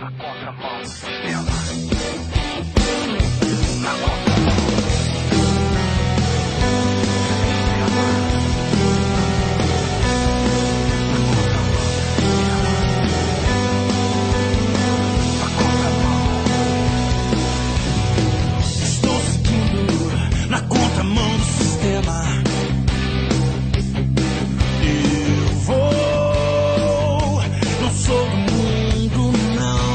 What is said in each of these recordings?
Estou seguindo na contramão do sistema. Eu vou, não sou do mundo, não.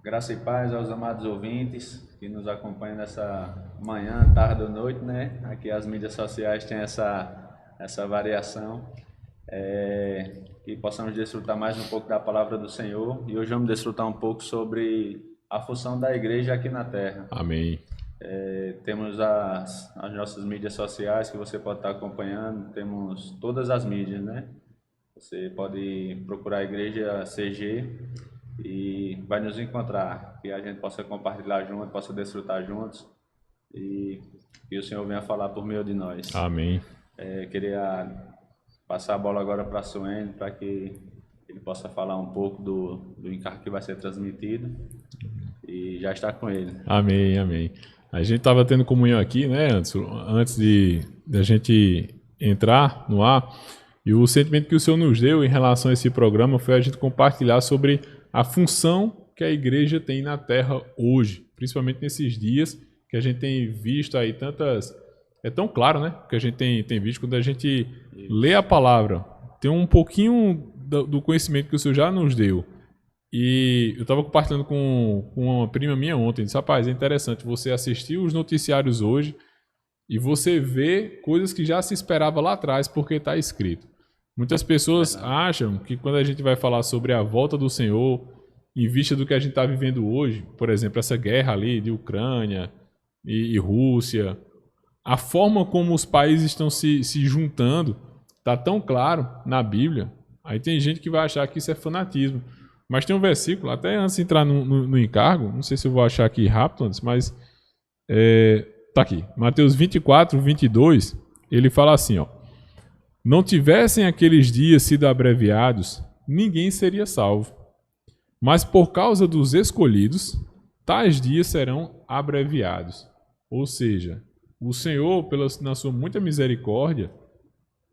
Graça e paz aos amados ouvintes que nos acompanham nessa manhã, tarde ou noite, né? Aqui as mídias sociais têm essa variação. Que possamos desfrutar mais um pouco da palavra do Senhor. E hoje vamos desfrutar um pouco sobre a função da igreja aqui na Terra. Amém. Temos as nossas mídias sociais que você pode estar acompanhando. Temos todas as mídias, né? Você pode procurar a Igreja CG e vai nos encontrar. Que a gente possa compartilhar junto, possa desfrutar juntos. E que o Senhor venha falar por meio de nós. Amém. Queria passar a bola agora para a Suene, para que ele possa falar um pouco do encargo que vai ser transmitido. E já está com ele. Amém, amém. A gente estava tendo comunhão aqui, né, antes de a gente entrar no ar, e o sentimento que o Senhor nos deu em relação a esse programa foi a gente compartilhar sobre a função que a igreja tem na Terra hoje, principalmente nesses dias que a gente tem visto aí tantas... É tão claro, né, que a gente tem visto quando a gente lê a palavra, tem um pouquinho do conhecimento que o Senhor já nos deu. E eu estava compartilhando com uma prima minha ontem, disse, rapaz, é interessante você assistir os noticiários hoje e você ver coisas que já se esperava lá atrás porque está escrito. Muitas pessoas acham que quando a gente vai falar sobre a volta do Senhor, em vista do que a gente está vivendo hoje, por exemplo, essa guerra ali de Ucrânia e Rússia, a forma como os países estão se juntando está tão claro na Bíblia. Aí tem gente que vai achar que isso é fanatismo. Mas tem um versículo, até antes de entrar no encargo, não sei se eu vou achar aqui rápido antes, mas tá aqui. Mateus 24, 22, ele fala assim, ó. Não tivessem aqueles dias sido abreviados, ninguém seria salvo. Mas por causa dos escolhidos, tais dias serão abreviados. Ou seja, o Senhor, na sua muita misericórdia,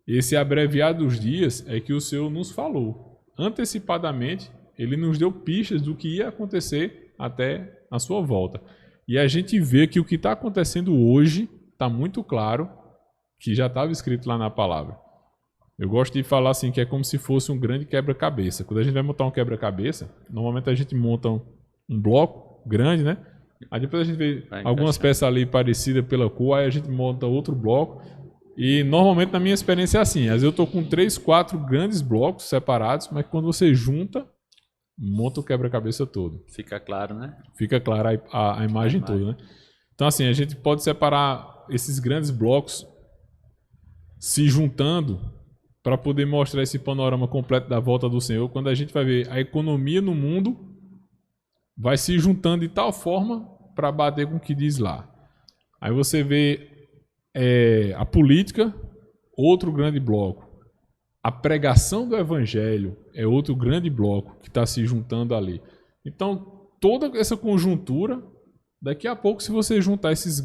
esse abreviado dos dias é que o Senhor nos falou. Antecipadamente, ele nos deu pistas do que ia acontecer até a sua volta. E a gente vê que o que está acontecendo hoje está muito claro que já estava escrito lá na palavra. Eu gosto de falar assim que é como se fosse um grande quebra-cabeça. Quando a gente vai montar um quebra-cabeça, normalmente a gente monta um bloco grande, né? Aí depois a gente vê algumas peças ali parecidas pela cor, aí a gente monta outro bloco. E normalmente na minha experiência é assim, às vezes eu estou com 3, 4 grandes blocos separados, mas quando você junta, monta o quebra-cabeça todo. Fica claro, né? Fica clara a imagem toda, né? Então assim, a gente pode separar esses grandes blocos se juntando para poder mostrar esse panorama completo da volta do Senhor, quando a gente vai ver a economia no mundo vai se juntando de tal forma para bater com o que diz lá. Aí você vê a política, outro grande bloco. A pregação do evangelho é outro grande bloco que está se juntando ali. Então, toda essa conjuntura, daqui a pouco, se você juntar esses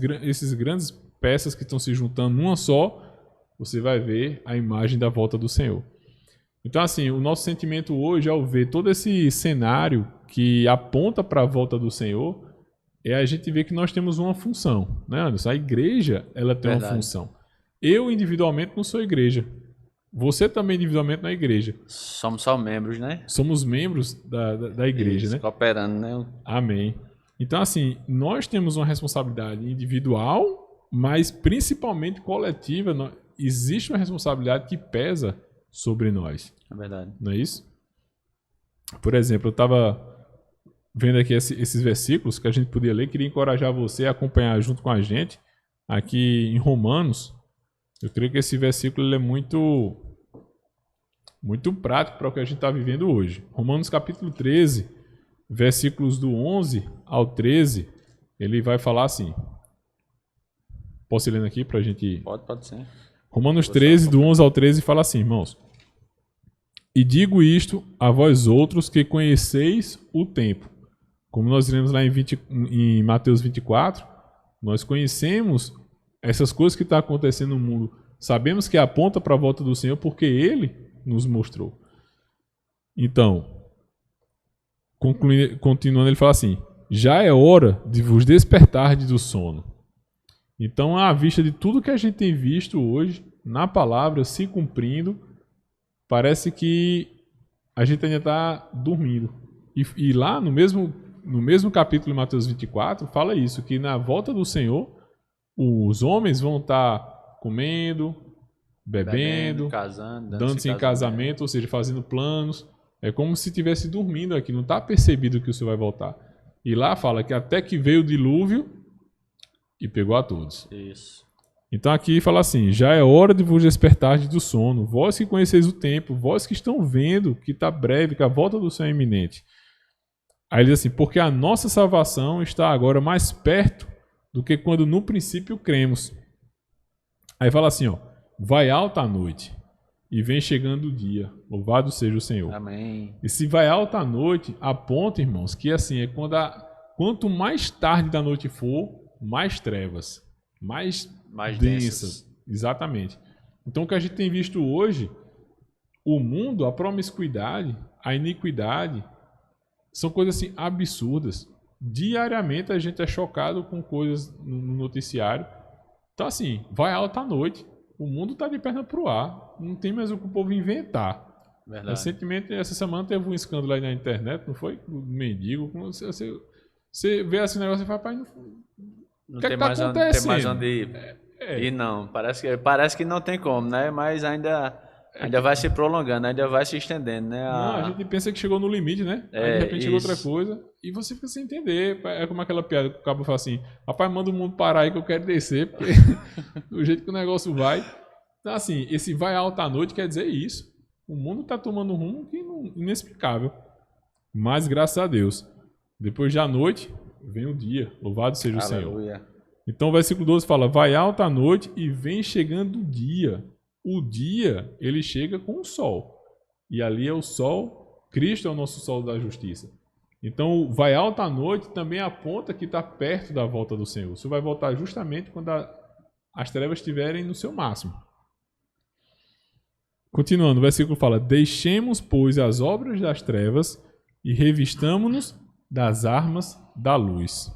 grandes peças que estão se juntando numa só, você vai ver a imagem da volta do Senhor. Então, assim, o nosso sentimento hoje, ao ver todo esse cenário que aponta para a volta do Senhor, é a gente ver que nós temos uma função, né, Anderson? A igreja, ela tem uma função. Eu, individualmente, não sou igreja. Você também, individualmente, não é igreja. Somos só membros, né? Somos membros da igreja, né? Cooperando, né? Amém. Então, assim, nós temos uma responsabilidade individual, mas principalmente coletiva. Existe uma responsabilidade que pesa sobre nós. É verdade. Não é isso? Por exemplo, eu estava vendo aqui esses versículos que a gente podia ler. Queria encorajar você a acompanhar junto com a gente aqui em Romanos. Eu creio que esse versículo ele é muito prático para o que a gente está vivendo hoje. Romanos capítulo 13, versículos do 11 ao 13, ele vai falar assim. Posso ir lendo aqui para a gente... Pode ser. Romanos 13, do 11 ao 13, fala assim, irmãos. E digo isto a vós outros que conheceis o tempo. Como nós lemos lá em Mateus 24, nós conhecemos essas coisas que estão acontecendo no mundo. Sabemos que aponta para a volta do Senhor porque Ele nos mostrou. Então, continuando, ele fala assim: já é hora de vos despertardes do sono. Então, à vista de tudo que a gente tem visto hoje, na palavra, se cumprindo, parece que a gente ainda está dormindo. E lá no mesmo capítulo de Mateus 24, fala isso, que na volta do Senhor, os homens vão estar comendo, bebendo, casando, dando-se em casamento, ou seja, fazendo planos. É como se estivesse dormindo aqui, não está percebido que o Senhor vai voltar. E lá fala que até que veio o dilúvio e pegou a todos. Isso. Então aqui fala assim: já é hora de vos despertardes do sono, vós que conheceis o tempo, vós que estão vendo que está breve, que a volta do Senhor é iminente. Aí ele diz assim: porque a nossa salvação está agora mais perto do que quando no princípio cremos. Aí fala assim, ó: vai alta a noite e vem chegando o dia, louvado seja o Senhor. Amém. E se vai alta a noite, aponta, irmãos, que assim é quanto mais tarde da noite for, mais trevas, mais densas. Exatamente. Então o que a gente tem visto hoje, o mundo, a promiscuidade, a iniquidade, são coisas assim absurdas. Diariamente a gente é chocado com coisas no noticiário. Então assim, vai alta a noite, o mundo está de perna pro ar, não tem mais o que o povo inventar. Verdade. Recentemente, essa semana teve um escândalo aí na internet, não foi? Do mendigo. Você vê assim o negócio e fala: pai, Não o que tem, é que tá mais onde, acontecendo? tem mais onde ir. E não, parece que não tem como, né? Mas ainda vai se prolongando, ainda vai se estendendo, né? Não, a gente pensa que chegou no limite, né? Aí de repente chegou outra coisa e você fica sem entender. É como aquela piada que o cabo fala assim: rapaz, manda o mundo parar aí que eu quero descer, porque do jeito que o negócio vai. Então assim, esse vai alta à noite quer dizer isso. O mundo está tomando um rumo que inexplicável. Mas graças a Deus, depois da noite vem o dia, louvado seja o Senhor. Então o versículo 12 fala: vai alta a noite e vem chegando o dia. O dia, ele chega com o sol. E ali é o sol, Cristo é o nosso sol da justiça. Então, vai alta a noite também aponta que está perto da volta do Senhor. O Senhor vai voltar justamente quando as trevas estiverem no seu máximo. Continuando, o versículo fala: deixemos, pois, as obras das trevas e revistamo-nos das armas da luz.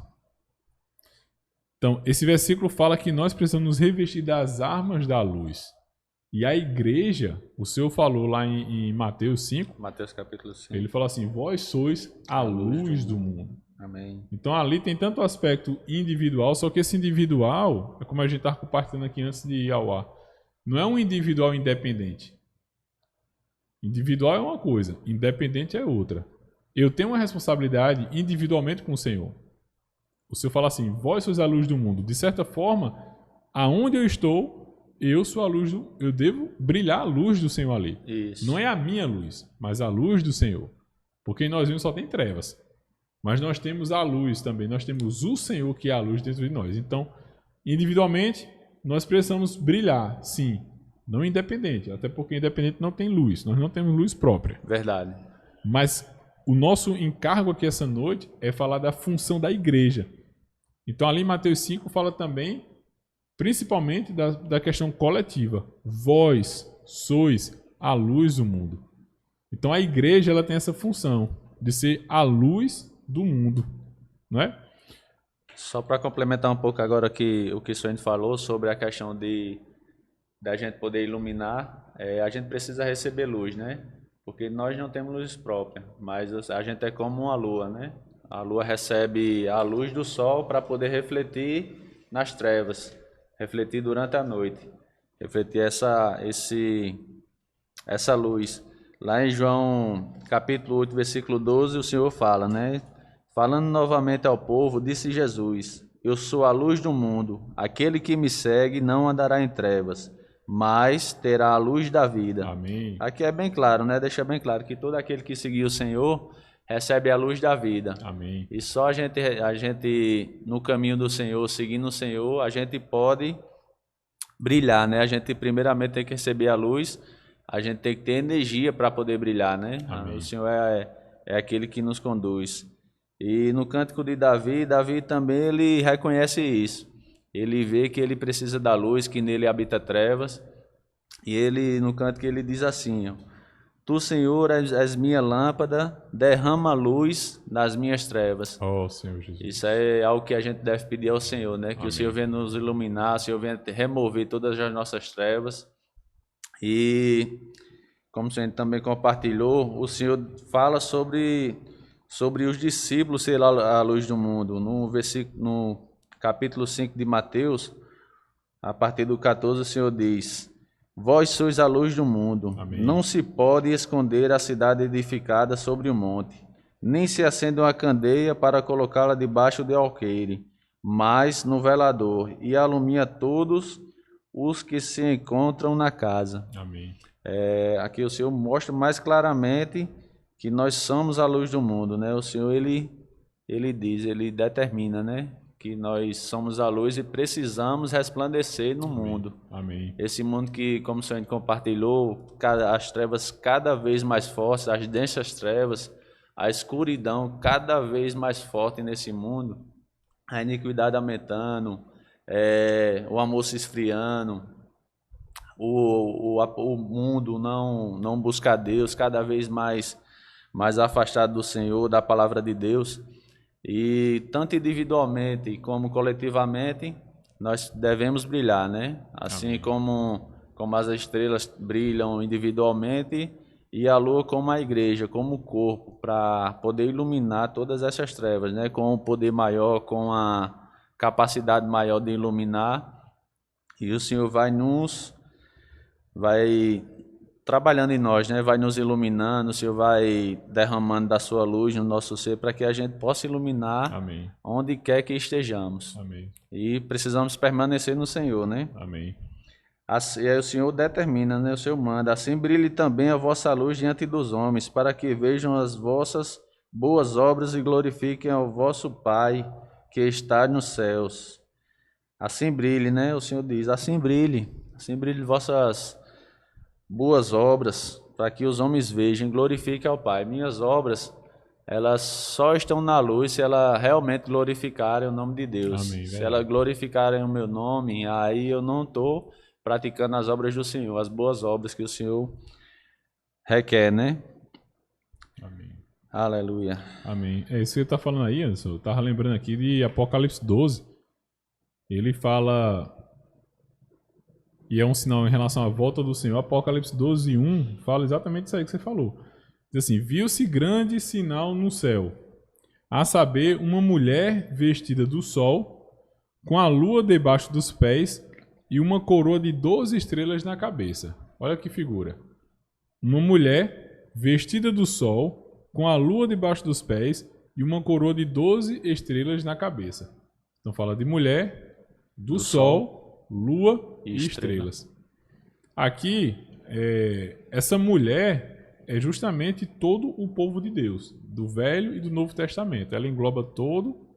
Então, esse versículo fala que nós precisamos nos revestir das armas da luz. E a igreja, o Senhor falou lá em Mateus 5, Mateus capítulo 5. Ele falou assim: vós sois a luz do mundo. Amém. Então ali tem tanto aspecto individual, só que esse individual, é como a gente estava compartilhando aqui antes de ir ao ar, não é um individual independente. Individual é uma coisa, independente é outra. Eu tenho uma responsabilidade individualmente com o Senhor. O Senhor fala assim: vós sois a luz do mundo. De certa forma, aonde eu estou, eu sou a luz eu devo brilhar a luz do Senhor ali. Isso. Não é a minha luz, mas a luz do Senhor. Porque em nós mesmos só tem trevas. Mas nós temos a luz também. Nós temos o Senhor que é a luz dentro de nós. Então, individualmente, nós precisamos brilhar, sim. Não independente. Até porque independente não tem luz. Nós não temos luz própria. Verdade. Mas o nosso encargo aqui essa noite é falar da função da igreja. Então, ali em Mateus 5 fala também, principalmente da questão coletiva. Vós sois a luz do mundo. Então a igreja ela tem essa função de ser a luz do mundo, não é? Só para complementar um pouco agora o que o Sônia falou sobre a questão da gente poder iluminar, a gente precisa receber luz, né? Porque nós não temos luz própria, mas a gente é como uma lua, né? A lua recebe a luz do sol para poder refletir nas trevas. Refletir durante a noite, refletir essa luz. Lá em João capítulo 8, versículo 12, o Senhor fala, né? Falando novamente ao povo, disse Jesus: eu sou a luz do mundo, aquele que me segue não andará em trevas, mas terá a luz da vida. Amém. Aqui é bem claro, né? Deixa bem claro que todo aquele que seguir o Senhor recebe a luz da vida. Amém. E só a gente no caminho do Senhor, seguindo o Senhor, a gente pode brilhar, né? A gente primeiramente tem que receber a luz a gente tem que ter energia para poder brilhar, né? Amém. O Senhor é aquele que nos conduz. E no cântico de Davi, Davi também ele reconhece isso. Ele vê que ele precisa da luz, que nele habita trevas. E ele, no cântico, ele diz assim, ó, Tu, Senhor, és minha lâmpada, derrama luz nas minhas trevas. Oh, Senhor Jesus. Isso é algo que a gente deve pedir ao Senhor, né? Que Amém. o Senhor venha nos iluminar, o Senhor venha remover todas as nossas trevas. E, como o Senhor também compartilhou, o Senhor fala sobre os discípulos ser a luz do mundo. No capítulo 5 de Mateus, a partir do 14, o Senhor diz... Vós sois a luz do mundo. Amém. Não se pode esconder a cidade edificada sobre o monte, nem se acende uma candeia para colocá-la debaixo de alqueire, mas no velador, e alumia todos os que se encontram na casa. Amém. Aqui o Senhor mostra mais claramente que nós somos a luz do mundo, né? O Senhor, ele diz, ele determina, né? Que nós somos a luz e precisamos resplandecer no mundo. Amém. Esse mundo que, como o Senhor compartilhou, as trevas cada vez mais fortes, as densas trevas, a escuridão cada vez mais forte nesse mundo, a iniquidade aumentando, o amor se esfriando, o mundo não busca Deus, cada vez mais afastado do Senhor, da palavra de Deus. E tanto individualmente como coletivamente nós devemos brilhar, né? Assim como as estrelas brilham individualmente e a lua como a igreja, como o corpo, para poder iluminar todas essas trevas, né? Com o poder maior, com a capacidade maior de iluminar. E o Senhor vai trabalhando em nós, né? Vai nos iluminando, o Senhor vai derramando da sua luz no nosso ser para que a gente possa iluminar Amém. onde quer que estejamos. Amém. E precisamos permanecer no Senhor, né? Amém. Assim, aí o Senhor determina, né? O Senhor manda. Assim brilhe também a vossa luz diante dos homens, para que vejam as vossas boas obras e glorifiquem ao vosso Pai que está nos céus. Assim brilhe, né? O Senhor diz, assim brilhe vossas boas obras, para que os homens vejam e glorifiquem ao Pai. Minhas obras, elas só estão na luz se elas realmente glorificarem o nome de Deus. Amém, se elas glorificarem o meu nome, aí eu não estou praticando as obras do Senhor, as boas obras que o Senhor requer, né? Amém. Aleluia. Amém. É isso que ele está falando aí, Anderson. Eu estava lembrando aqui de Apocalipse 12. Ele fala... E é um sinal em relação à volta do Senhor. Apocalipse 12, 1 fala exatamente isso aí que você falou. Diz assim, viu-se grande sinal no céu, a saber, uma mulher vestida do sol, com a lua debaixo dos pés e uma coroa de 12 estrelas na cabeça. Olha que figura. Uma mulher vestida do sol, com a lua debaixo dos pés e uma coroa de 12 estrelas na cabeça. Então fala de mulher, do sol, lua e estrelas. Aqui, essa mulher é justamente todo o povo de Deus, do Velho e do Novo Testamento. Ela engloba todo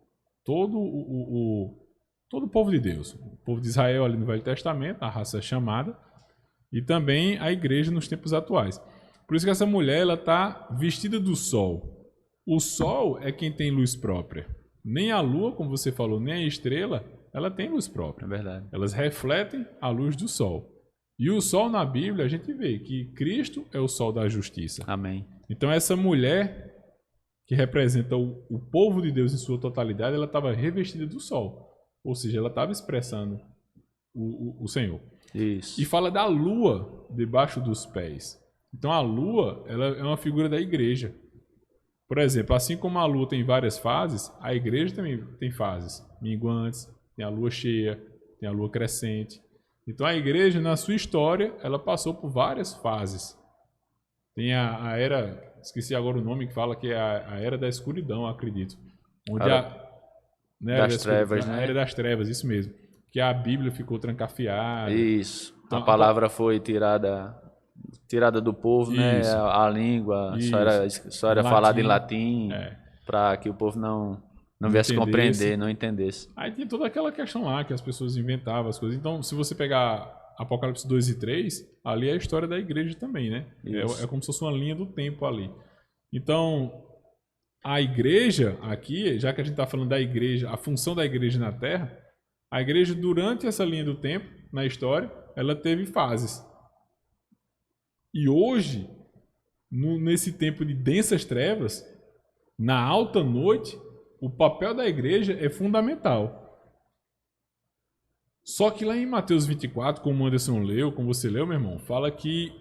o povo de Deus. O povo de Israel ali no Velho Testamento, a raça chamada, e também a igreja nos tempos atuais. Por isso que essa mulher ela está vestida do sol. O sol é quem tem luz própria. Nem a lua, como você falou, nem a estrela, ela tem luz própria. É verdade. Elas refletem a luz do sol. E o sol na Bíblia, a gente vê que Cristo é o sol da justiça. Amém. Então essa mulher, que representa o povo de Deus em sua totalidade, ela estava revestida do sol. Ou seja, ela estava expressando o Senhor. Isso. E fala da lua debaixo dos pés. Então a lua ela é uma figura da igreja. Por exemplo, assim como a lua tem várias fases, a igreja também tem fases minguantes, tem a lua cheia, tem a lua crescente. Então a igreja, na sua história, ela passou por várias fases. Tem a era, esqueci agora o nome, que fala que é a era da escuridão, acredito. Onde das trevas, né? A era das trevas, isso mesmo. Que a Bíblia ficou trancafiada. Isso. Então, a palavra foi tirada do povo, né? Isso. A língua só era falada em latim, para que o povo não viesse compreender, não entendesse. Aí tinha toda aquela questão lá que as pessoas inventavam as coisas. Então, se você pegar Apocalipse 2 e 3, ali é a história da igreja também, né? Isso. É como se fosse uma linha do tempo ali. Então, a igreja aqui, já que a gente está falando da igreja, a função da igreja na Terra, a igreja durante essa linha do tempo, na história, ela teve fases. E hoje, nesse tempo de densas trevas, na alta noite, o papel da igreja é fundamental. Só que lá em Mateus 24, como o Anderson leu, como você leu, meu irmão, fala que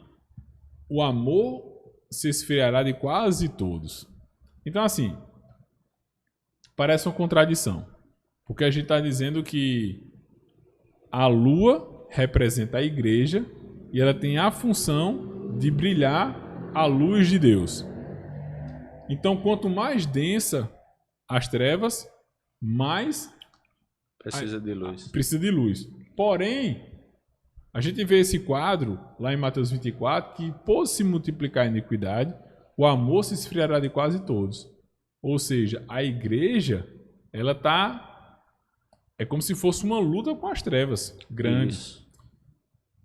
o amor se esfriará de quase todos. Então, assim, parece uma contradição. Porque a gente está dizendo que a lua representa a igreja e ela tem a função de brilhar a luz de Deus. Então, quanto mais densa as trevas, mais Precisa de luz. precisa de luz. Porém, a gente vê esse quadro lá em Mateus 24, que por se multiplicar a iniquidade, o amor se esfriará de quase todos. Ou seja, a igreja, ela tá... É como se fosse uma luta com as trevas grande. Isso.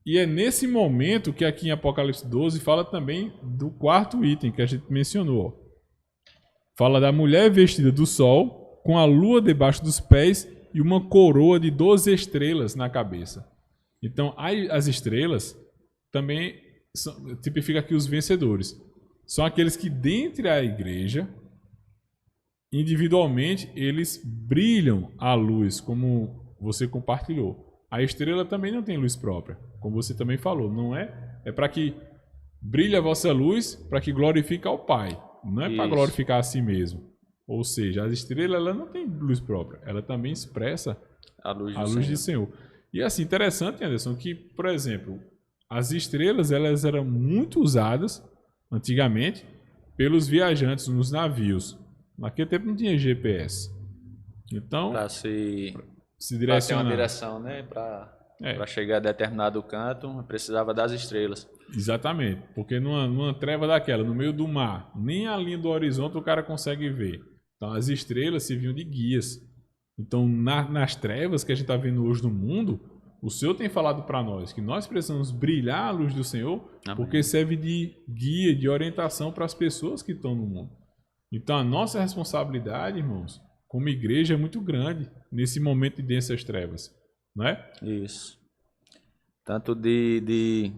E é nesse momento que aqui em Apocalipse 12 fala também do quarto item que a gente mencionou. Fala da mulher vestida do sol, com a lua debaixo dos pés e uma coroa de 12 estrelas na cabeça. Então, as estrelas também tipificam aqui os vencedores. São aqueles que, dentre a igreja, individualmente, eles brilham a luz, como você compartilhou. A estrela também não tem luz própria, como você também falou. Não é? É para que brilhe a vossa luz, para que glorifique ao Pai. Não é para glorificar a si mesmo. Ou seja, as estrelas ela não tem luz própria. Ela também expressa A luz do Senhor. E assim, interessante, Anderson, que, por exemplo, as estrelas elas eram muito usadas antigamente pelos viajantes nos navios. Naquele tempo não tinha GPS. Então, para se direcionar. ter uma direção, né? Para chegar a determinado canto, precisava das estrelas. Exatamente, porque numa treva daquela, no meio do mar, nem a linha do horizonte o cara consegue ver. Então as estrelas serviam de guias. Então nas trevas que a gente está vendo hoje no mundo, o Senhor tem falado para nós que nós precisamos brilhar a luz do Senhor, Amém. Porque serve de guia, de orientação para as pessoas que estão no mundo. Então a nossa responsabilidade, irmãos, como igreja é muito grande nesse momento de densas trevas, não é? Isso. Tanto de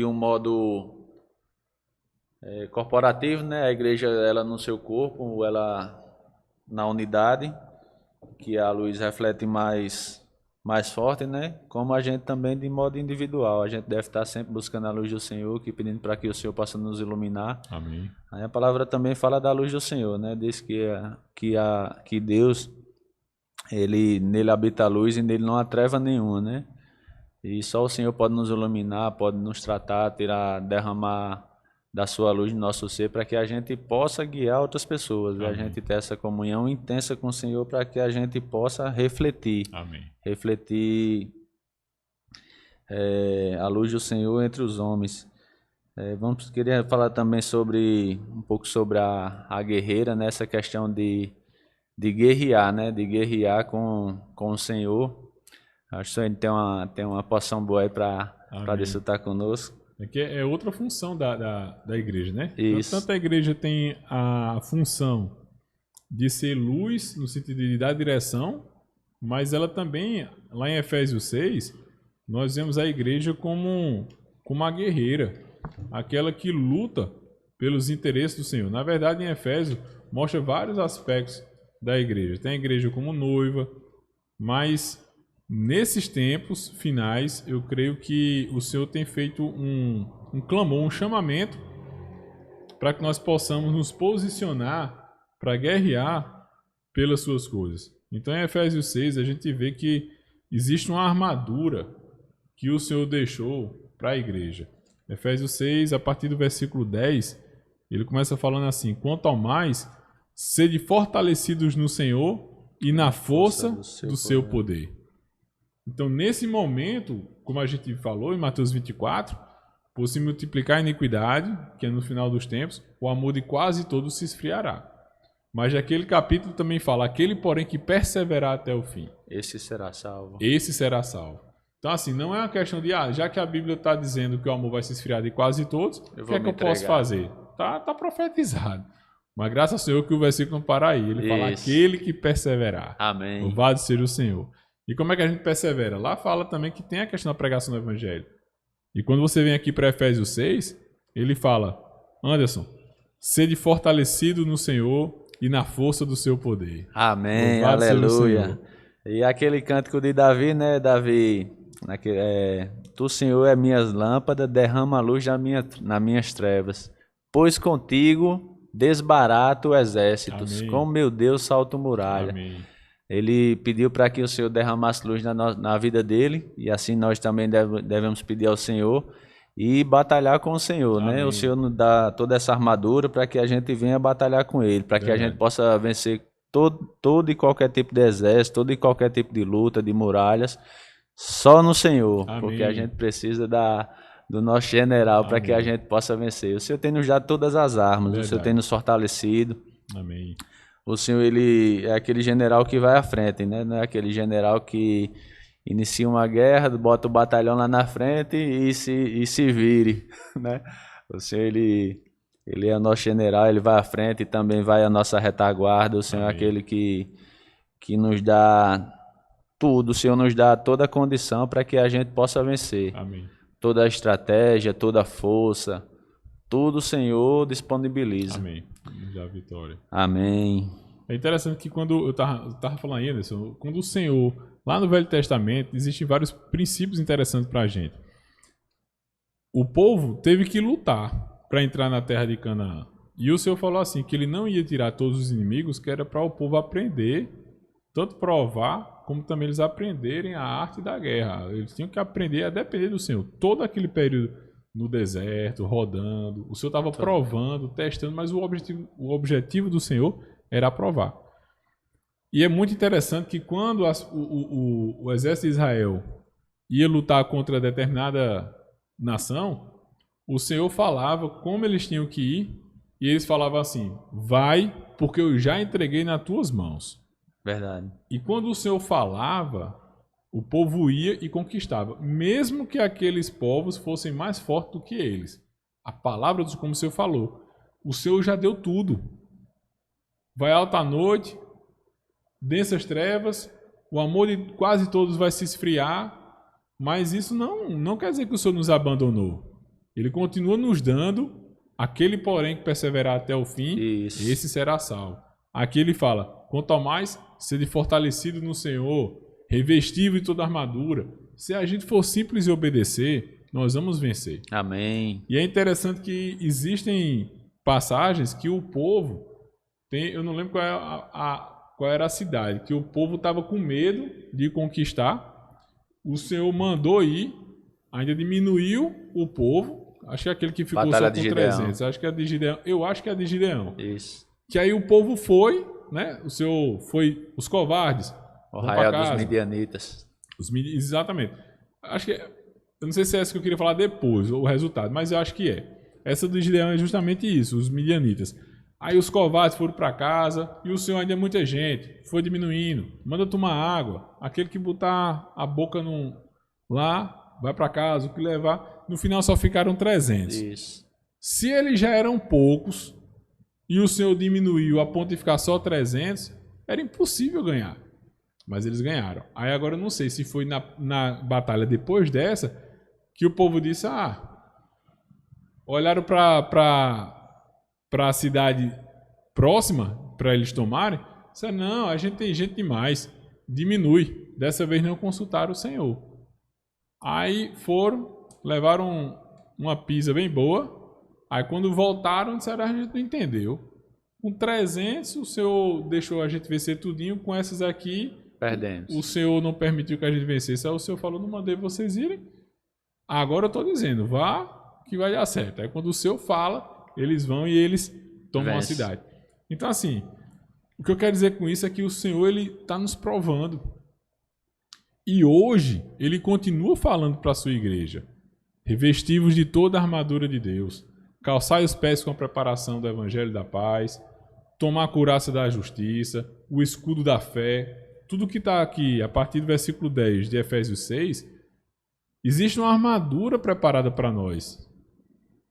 um modo corporativo, né? A igreja ela no seu corpo, ela na unidade, que a luz reflete mais forte, né? Como a gente também de modo individual. A gente deve estar sempre buscando a luz do Senhor, pedindo para que o Senhor possa nos iluminar. Amém. Aí a palavra também fala da luz do Senhor, né? Diz que Deus, nele habita a luz e nele não há treva nenhuma, né? E só o Senhor pode nos iluminar, pode nos tratar, derramar da sua luz no nosso ser, para que a gente possa guiar outras pessoas. Amém. E a gente ter essa comunhão intensa com o Senhor, para que a gente possa refletir. Amém. Refletir a luz do Senhor entre os homens. Queria falar também um pouco sobre a guerreira, nessa questão de guerrear, né? De guerrear com o Senhor. Acho que a gente tem uma poção boa aí para desfrutar conosco. É outra função da igreja, né? Isso. Tanto a igreja tem a função de ser luz, no sentido de dar direção, mas ela também, lá em Efésios 6, nós vemos a igreja como uma guerreira, aquela que luta pelos interesses do Senhor. Na verdade, em Efésios, mostra vários aspectos da igreja. Tem a igreja como noiva, mas nesses tempos finais, eu creio que o Senhor tem feito um clamor, um chamamento para que nós possamos nos posicionar para guerrear pelas suas coisas. Então, em Efésios 6, a gente vê que existe uma armadura que o Senhor deixou para a igreja. Efésios 6, a partir do versículo 10, ele começa falando assim: quanto ao mais, sede fortalecidos no Senhor e na força do seu poder. Então, nesse momento, como a gente falou em Mateus 24, por se multiplicar a iniquidade, que é no final dos tempos, o amor de quase todos se esfriará. Mas aquele capítulo também fala: aquele, porém, que perseverar até o fim, esse será salvo. esse será salvo. Então, assim, não é uma questão de, já que a Bíblia está dizendo que o amor vai se esfriar de quase todos, o que é que eu posso fazer? Tá profetizado. Mas graças ao Senhor que o versículo não para aí. Ele fala, aquele que perseverar. Amém. Louvado seja o Senhor. E como é que a gente persevera? Lá fala também que tem a questão da pregação do Evangelho. E quando você vem aqui para Efésios 6, ele fala, Anderson, sede fortalecido no Senhor e na força do seu poder. Amém, Louvado seja o aleluia. Senhor. E aquele cântico de Davi, né, Davi? Tu, Senhor, é minhas lâmpadas, derrama a luz nas minhas trevas. Pois contigo desbarato exércitos, Amém. com meu Deus salto muralha. Amém. Ele pediu para que o Senhor derramasse luz na vida dele, e assim nós também devemos pedir ao Senhor e batalhar com o Senhor, né? O Senhor nos dá toda essa armadura para que a gente venha batalhar com Ele, para que a gente possa vencer todo e qualquer tipo de exército, todo e qualquer tipo de luta, de muralhas, só no Senhor, porque a gente precisa do nosso general para que a gente possa vencer. O Senhor tem nos dado todas as armas, o Senhor tem nos fortalecido. Amém. O Senhor, ele é aquele general que vai à frente, né? Não é aquele general que inicia uma guerra, bota o batalhão lá na frente e se vire, né? O Senhor, ele é o nosso general, ele vai à frente e também vai à nossa retaguarda. O Senhor é aquele que nos dá tudo. O Senhor nos dá toda a condição para que a gente possa vencer. Amém. Toda a estratégia, toda a força, tudo o Senhor disponibiliza. Amém. Já a vitória. Amém. É interessante que quando eu tava falando aí, Anderson, quando o Senhor, lá no Velho Testamento, existem vários princípios interessantes para a gente. O povo teve que lutar para entrar na terra de Canaã. E o Senhor falou assim, que ele não ia tirar todos os inimigos, que era para o povo aprender, tanto provar, como também eles aprenderem a arte da guerra. Eles tinham que aprender a depender do Senhor. Todo aquele período no deserto, rodando, o Senhor estava provando, testando, mas o objetivo do Senhor era provar. E é muito interessante que quando o exército de Israel ia lutar contra determinada nação, o Senhor falava como eles tinham que ir, e eles falavam assim, vai, porque eu já entreguei nas tuas mãos. Verdade. E quando o Senhor falava, o povo ia e conquistava, mesmo que aqueles povos fossem mais fortes do que eles. A palavra, como o Senhor falou, o Senhor já deu tudo. Vai alta a noite, densas trevas, o amor de quase todos vai se esfriar, mas isso não quer dizer que o Senhor nos abandonou. Ele continua nos dando, aquele porém que perseverar até o fim, esse será salvo. Aqui ele fala, quanto ao mais, sede fortalecido no Senhor, revestido de toda a armadura. Se a gente for simples e obedecer, nós vamos vencer. Amém. E é interessante que existem passagens que o povo tem, eu não lembro qual era a cidade, que o povo estava com medo de conquistar. O Senhor mandou ir, ainda diminuiu o povo. Acho que é aquele que ficou Batalha só com 300. Acho que é de Gideão. Eu acho que é de Gideão. Isso. Que aí o povo foi, né? O Senhor foi os covardes. O arraial dos midianitas. Exatamente. Acho que eu não sei se é essa que eu queria falar depois, o resultado, mas eu acho que é. Essa do Gideão é justamente isso, os midianitas. Aí os covardes foram para casa e o Senhor ainda é muita gente. Foi diminuindo. Manda tomar água. Aquele que botar a boca lá, vai para casa, o que levar. No final só ficaram 300. Isso. Se eles já eram poucos e o Senhor diminuiu a ponto de ficar só 300, era impossível ganhar. Mas eles ganharam. Aí agora eu não sei se foi na batalha depois dessa que o povo disse, olharam para a cidade próxima, para eles tomarem, disseram, não, a gente tem gente demais, diminui. Dessa vez não consultaram o Senhor. Aí foram, levaram uma pizza bem boa, aí quando voltaram, disseram, a gente não entendeu. Com 300, o Senhor deixou a gente vencer tudinho, com essas aqui, perdemos. O Senhor não permitiu que a gente vencesse, aí o Senhor falou, não mandei vocês irem. Agora eu estou dizendo, vá que vai dar certo. Aí quando o Senhor fala, eles vão e eles tomam a cidade. Então assim, o que eu quero dizer com isso é que o Senhor está nos provando. E hoje, ele continua falando para a sua igreja. Revestivos de toda a armadura de Deus. Calçai os pés com a preparação do Evangelho da Paz. Tomar a couraça da justiça. O escudo da fé. Tudo que está aqui, a partir do versículo 10 de Efésios 6, Existe uma armadura preparada para nós.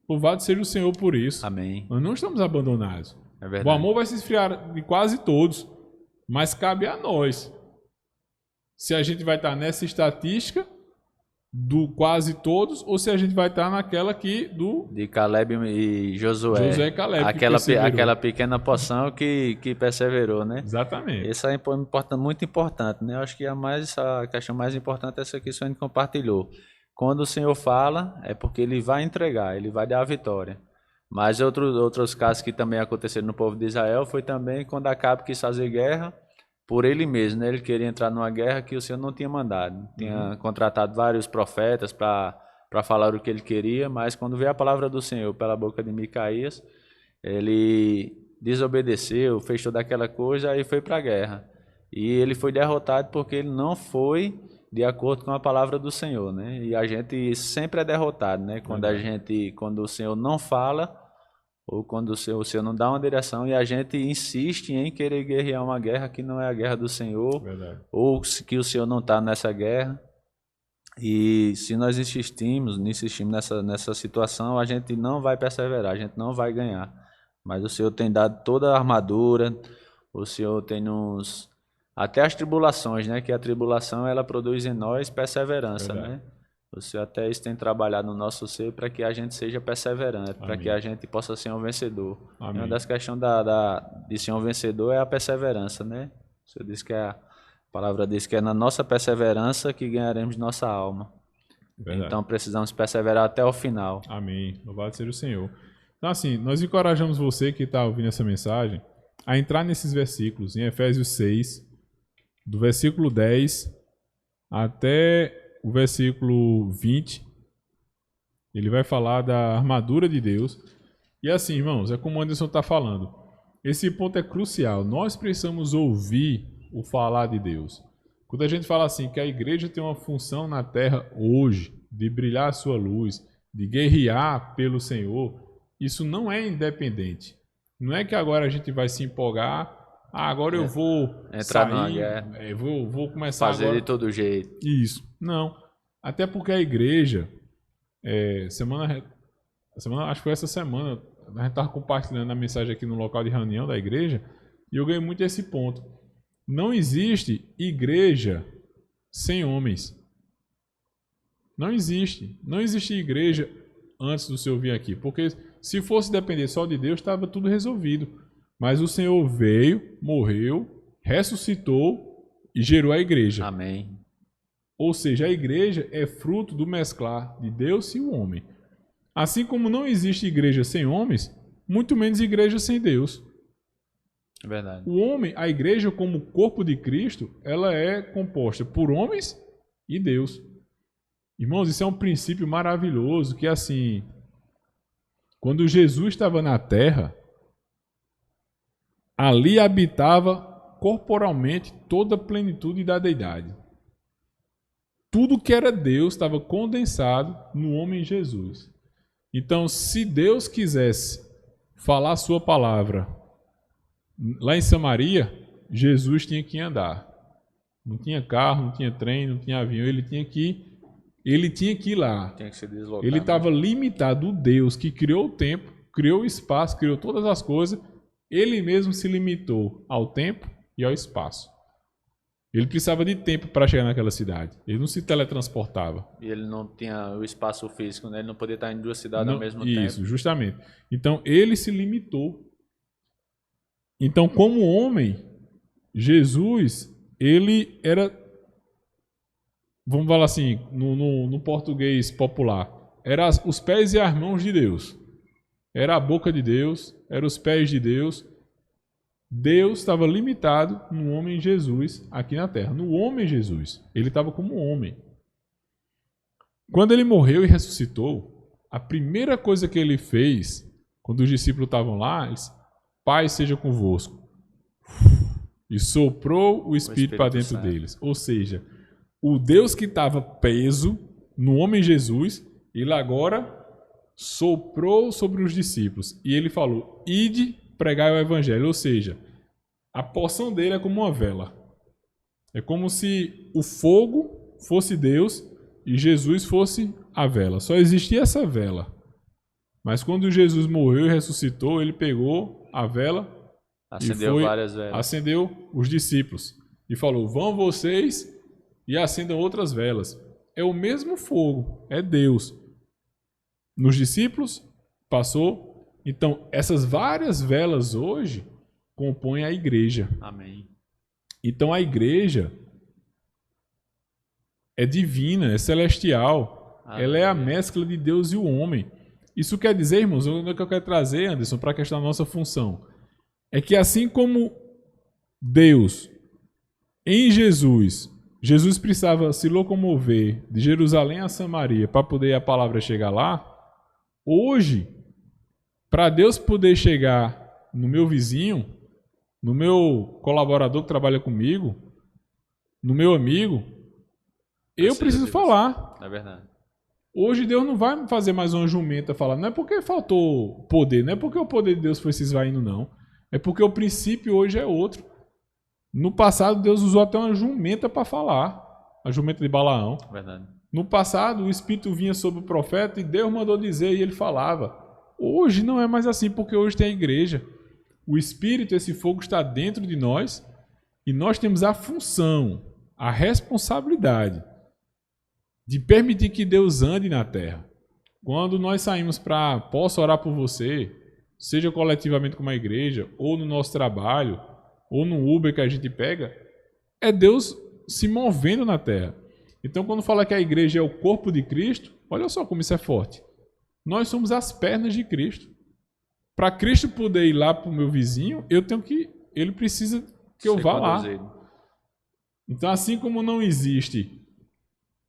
Louvado seja o Senhor por isso. Amém. Nós não estamos abandonados. É O verdade. amor vai se esfriar de quase todos, mas cabe a nós. Se a gente vai estar nessa estatística do quase todos, ou se a gente vai estar naquela aqui do De Caleb e Josué. Josué e Caleb, que Aquela, perseverou. aquela pequena porção que perseverou, né? Exatamente. Isso é muito importante, né? Eu acho que a questão mais importante é essa que o Senhor compartilhou. Quando o Senhor fala, é porque Ele vai entregar, Ele vai dar a vitória. Mas outros casos que também aconteceram no povo de Israel foi também quando Acabe quis fazer guerra por ele mesmo, né? Ele queria entrar numa guerra que o Senhor não tinha mandado. Tinha contratado vários profetas para falar o que ele queria, mas quando veio a palavra do Senhor pela boca de Micaías, ele desobedeceu, fez toda aquela coisa e foi para a guerra. E ele foi derrotado porque ele não foi de acordo com a palavra do Senhor, né? E a gente sempre é derrotado, né? Quando o Senhor não fala, ou quando o Senhor não dá uma direção e a gente insiste em querer guerrear uma guerra que não é a guerra do Senhor, Verdade. ou que o Senhor não está nessa guerra. E se nós insistimos nessa situação, a gente não vai perseverar, a gente não vai ganhar. Mas o Senhor tem dado toda a armadura, o Senhor tem nos... Até as tribulações, né? Que a tribulação, ela produz em nós perseverança, Verdade. né? O Senhor até isso tem trabalhado no nosso ser para que a gente seja perseverante, para que a gente possa ser um vencedor. Amém. E uma das questões de ser um vencedor é a perseverança, né? O Senhor diz que a palavra diz que é na nossa perseverança que ganharemos nossa alma. Verdade. Então precisamos perseverar até o final. Amém. Louvado seja o Senhor. Então, assim, nós encorajamos você que está ouvindo essa mensagem a entrar nesses versículos, em Efésios 6, do versículo 10 até o versículo 20. Ele vai falar da armadura de Deus. E assim, irmãos, é como o Anderson está falando. Esse ponto é crucial. Nós precisamos ouvir o falar de Deus. Quando a gente fala assim, que a igreja tem uma função na terra hoje, de brilhar a sua luz, de guerrear pelo Senhor, isso não é independente. Não é que agora a gente vai se empolgar, agora eu vou Entrar numa sair, guerra. vou começar Fazer agora... de todo jeito. Isso. Não. Até porque a igreja, acho que foi essa semana, a gente estava compartilhando a mensagem aqui no local de reunião da igreja, e eu ganhei muito esse ponto. Não existe igreja sem homens. Não existe. Não existe igreja antes do Senhor vir aqui. Porque se fosse depender só de Deus, estava tudo resolvido. Mas o Senhor veio, morreu, ressuscitou e gerou a igreja. Amém. Ou seja, a igreja é fruto do mesclar de Deus e o homem. Assim como não existe igreja sem homens, muito menos igreja sem Deus. É verdade. O homem, a igreja como corpo de Cristo, ela é composta por homens e Deus. Irmãos, isso é um princípio maravilhoso que assim, quando Jesus estava na terra, ali habitava corporalmente toda a plenitude da deidade. Tudo que era Deus estava condensado no homem Jesus. Então, se Deus quisesse falar a sua palavra lá em Samaria, Jesus tinha que andar. Não tinha carro, não tinha trem, não tinha avião, ele tinha que ir lá. Tinha que se deslocar. Ele estava limitado. O Deus que criou o tempo, criou o espaço, criou todas as coisas, ele mesmo se limitou ao tempo e ao espaço. Ele precisava de tempo para chegar naquela cidade. Ele não se teletransportava. E ele não tinha o espaço físico, né? Ele não podia estar em duas cidades ao mesmo Isso, tempo. justamente. Então, ele se limitou. Então, como homem, Jesus, ele era, vamos falar assim, no português popular, era os pés e as mãos de Deus. Era a boca de Deus, era os pés de Deus. Deus estava limitado no homem Jesus aqui na terra. No homem Jesus. Ele estava como homem. Quando ele morreu e ressuscitou, a primeira coisa que ele fez, quando os discípulos estavam lá, ele disse, Pai seja convosco. E soprou o Espírito para dentro deles. Ou seja, o Deus que estava preso no homem Jesus, ele agora soprou sobre os discípulos. E ele falou, ide pregar o evangelho. Ou seja, a porção dele é como uma vela. É como se o fogo fosse Deus e Jesus fosse a vela. Só existia essa vela. Mas quando Jesus morreu e ressuscitou, ele pegou a vela Acendeu várias velas. Acendeu os discípulos e falou: vão vocês e acendam outras velas. É o mesmo fogo, é Deus. Nos discípulos passou. Então, essas várias velas hoje compõem a igreja. Amém. Então, a igreja é divina, é celestial. Amém. Ela é a mescla de Deus e o homem. Isso quer dizer, irmãos, o que eu quero trazer, Anderson, para a questão da nossa função, é que assim como Deus, em Jesus precisava se locomover de Jerusalém a Samaria para poder a palavra chegar lá, hoje, para Deus poder chegar no meu vizinho, no meu colaborador que trabalha comigo, no meu amigo, eu preciso falar. É verdade. Hoje Deus não vai fazer mais uma jumenta falar. Não é porque faltou poder, não é porque o poder de Deus foi se esvaindo, não. É porque o princípio hoje é outro. No passado, Deus usou até uma jumenta para falar. A jumenta de Balaão. Verdade. No passado, o Espírito vinha sobre o profeta e Deus mandou dizer e ele falava. Hoje não é mais assim, porque hoje tem a igreja. O Espírito, esse fogo, está dentro de nós e nós temos a função, a responsabilidade de permitir que Deus ande na terra. Quando nós saímos para posso orar por você, seja coletivamente como a igreja, ou no nosso trabalho, ou no Uber que a gente pega, é Deus se movendo na terra. Então, quando fala que a igreja é o corpo de Cristo, olha só como isso é forte. Nós somos as pernas de Cristo. Para Cristo poder ir lá para o meu vizinho, ele precisa que eu vá lá. Então, assim como não existe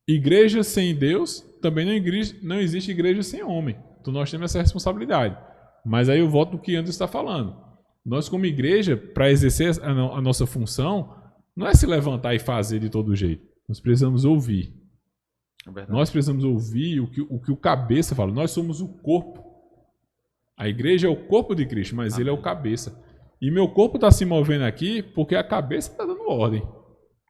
igreja sem Deus, também não existe igreja sem homem. Então, nós temos essa responsabilidade. Mas aí eu volto no que Anderson está falando. Nós, como igreja, para exercer a nossa função, não é se levantar e fazer de todo jeito. Nós precisamos ouvir. Nós precisamos ouvir o que o cabeça fala. Nós somos o corpo. A igreja é o corpo de Cristo, mas Ele é o cabeça. E meu corpo está se movendo aqui porque a cabeça está dando ordem.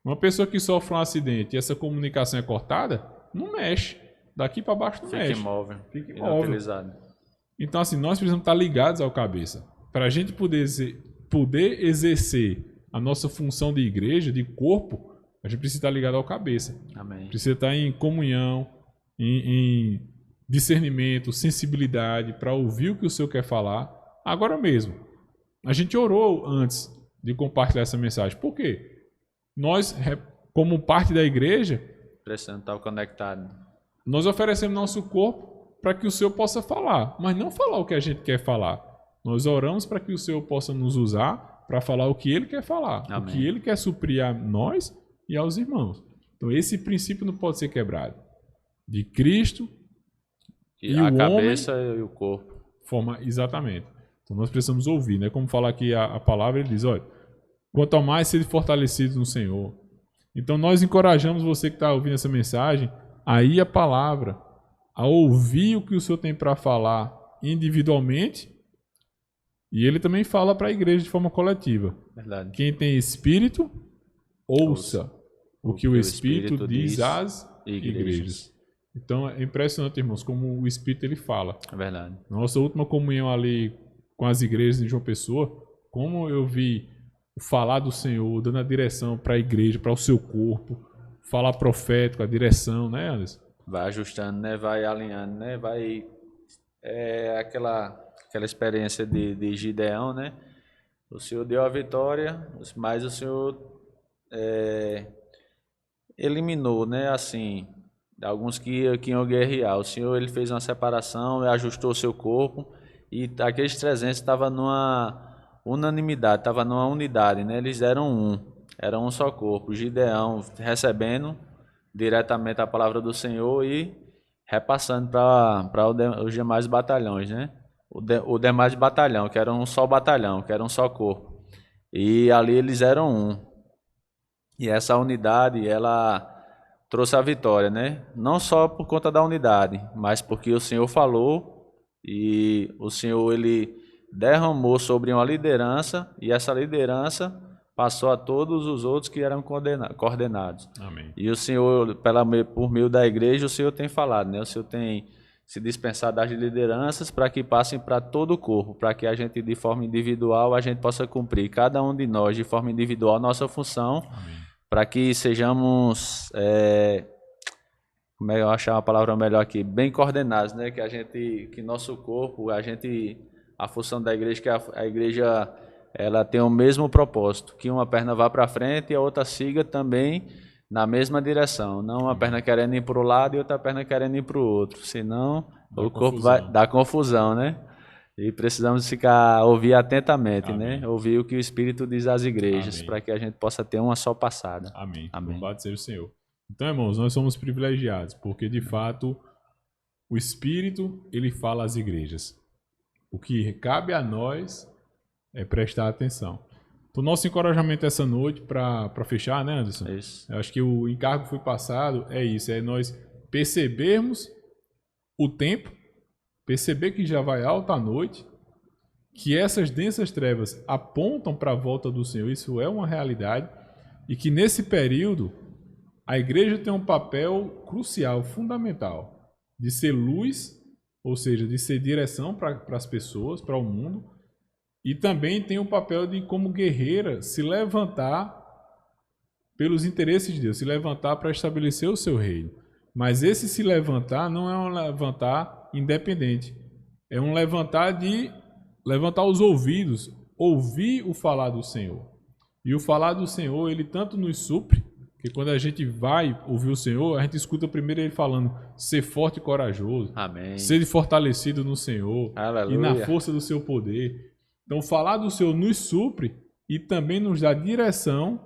Uma pessoa que sofre um acidente e essa comunicação é cortada, não mexe. Daqui para baixo não mexe. Fica imóvel. Então, assim, nós precisamos estar ligados ao cabeça. Para a gente poder exercer a nossa função de igreja, de corpo, a gente precisa estar ligado ao cabeça. Amém. Precisa estar em comunhão, em discernimento, sensibilidade, para ouvir o que o Senhor quer falar. Agora mesmo, a gente orou antes de compartilhar essa mensagem. Por quê? Nós, como parte da igreja, precisamos estar conectados. Nós oferecemos nosso corpo para que o Senhor possa falar, mas não falar o que a gente quer falar. Nós oramos para que o Senhor possa nos usar para falar o que Ele quer falar, Amém. O que Ele quer suprir a nós e aos irmãos. Então esse princípio não pode ser quebrado. De Cristo e a cabeça e o corpo. Exatamente. Então nós precisamos ouvir, né? Como fala aqui a palavra, ele diz, olha, quanto ao mais ser fortalecidos no Senhor. Então nós encorajamos você que está ouvindo essa mensagem a ir à palavra, a ouvir o que o Senhor tem para falar individualmente, e Ele também fala para a igreja de forma coletiva. Verdade. Quem tem espírito, ouça o que o Espírito diz às igrejas. Então é impressionante, irmãos, como o Espírito ele fala. É verdade. Nossa última comunhão ali com as igrejas em João Pessoa, como eu vi falar do Senhor, dando a direção para a igreja, para o seu corpo, falar profético, a direção, né, Anderson? Vai ajustando, né? Vai alinhando, né? Vai... aquela experiência de Gideão, né? O Senhor deu a vitória, mas o Senhor eliminou, né? Assim, alguns que iam guerrear. O Senhor ele fez uma separação, ajustou o seu corpo e aqueles 300 estavam numa unanimidade, estavam numa unidade, né? Eles eram um só corpo. Gideão recebendo diretamente a palavra do Senhor e repassando para os demais batalhões, né? O demais batalhão, que era um só batalhão, que era um só corpo. E ali eles eram um. E essa unidade, ela trouxe a vitória, né? Não só por conta da unidade, mas porque o Senhor falou e o Senhor, ele derramou sobre uma liderança e essa liderança passou a todos os outros que eram coordenados. Amém. E o Senhor, por meio da igreja, o Senhor tem falado, né? O Senhor tem se dispensar das lideranças para que passem para todo o corpo, para que a gente, de forma individual, a gente possa cumprir, cada um de nós, de forma individual, nossa função, para que sejamos, como é que eu achar uma palavra melhor aqui, bem coordenados, né? Que nosso corpo, a função da igreja, que a igreja, ela tem o mesmo propósito, que uma perna vá para frente e a outra siga também na mesma direção, não uma perna querendo ir para o lado e outra perna querendo ir para o outro, senão o corpo vai dar confusão, né? E precisamos ouvir atentamente, Amém. né? Ouvir o que o Espírito diz às igrejas, para que a gente possa ter uma só passada. Amém. Amém. Louvado seja o Senhor. Então, irmãos, nós somos privilegiados, porque de fato o Espírito, ele fala às igrejas. O que cabe a nós é prestar atenção. Então, nosso encorajamento essa noite, para fechar, né, Anderson? Isso. Eu acho que o encargo que foi passado é isso, é nós percebermos o tempo, perceber que já vai alta a noite, que essas densas trevas apontam para a volta do Senhor, isso é uma realidade, e que nesse período a igreja tem um papel crucial, fundamental, de ser luz, ou seja, de ser direção para as pessoas, para o mundo, e também tem o papel de, como guerreira, se levantar pelos interesses de Deus, se levantar para estabelecer o seu reino. Mas esse se levantar não é um levantar independente. É um levantar de levantar os ouvidos, ouvir o falar do Senhor. E o falar do Senhor, ele tanto nos supre, que quando a gente vai ouvir o Senhor, a gente escuta primeiro ele falando, ser forte e corajoso. Amém. Ser fortalecido no Senhor. Aleluia. E na força do seu poder. Então, falar do Senhor nos supre e também nos dá direção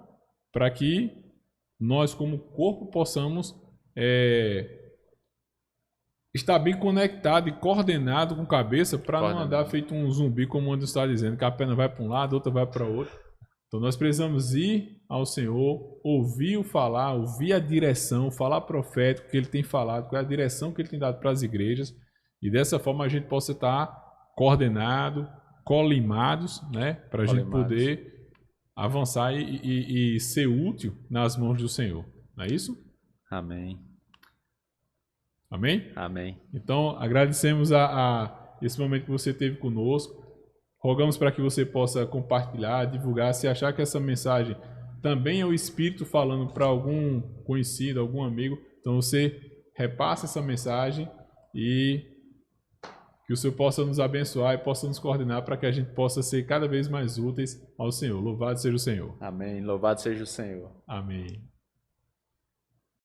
para que nós, como corpo, possamos estar bem conectado e coordenado com a cabeça para não andar feito um zumbi, como o Anderson está dizendo, que a perna vai para um lado, a outra vai para o outro. Então, nós precisamos ir ao Senhor, ouvir o falar, ouvir a direção, falar profético que Ele tem falado, qual é a direção que Ele tem dado para as igrejas, e dessa forma a gente possa estar coordenado, colimados, né, para a gente poder avançar e ser útil nas mãos do Senhor. Não é isso? Amém. Amém? Amém. Então, agradecemos a esse momento que você teve conosco. Rogamos para que você possa compartilhar, divulgar. Se achar que essa mensagem também é o Espírito falando para algum conhecido, algum amigo, então você repassa essa mensagem e que o Senhor possa nos abençoar e possa nos coordenar para que a gente possa ser cada vez mais úteis ao Senhor. Louvado seja o Senhor. Amém. Louvado seja o Senhor. Amém.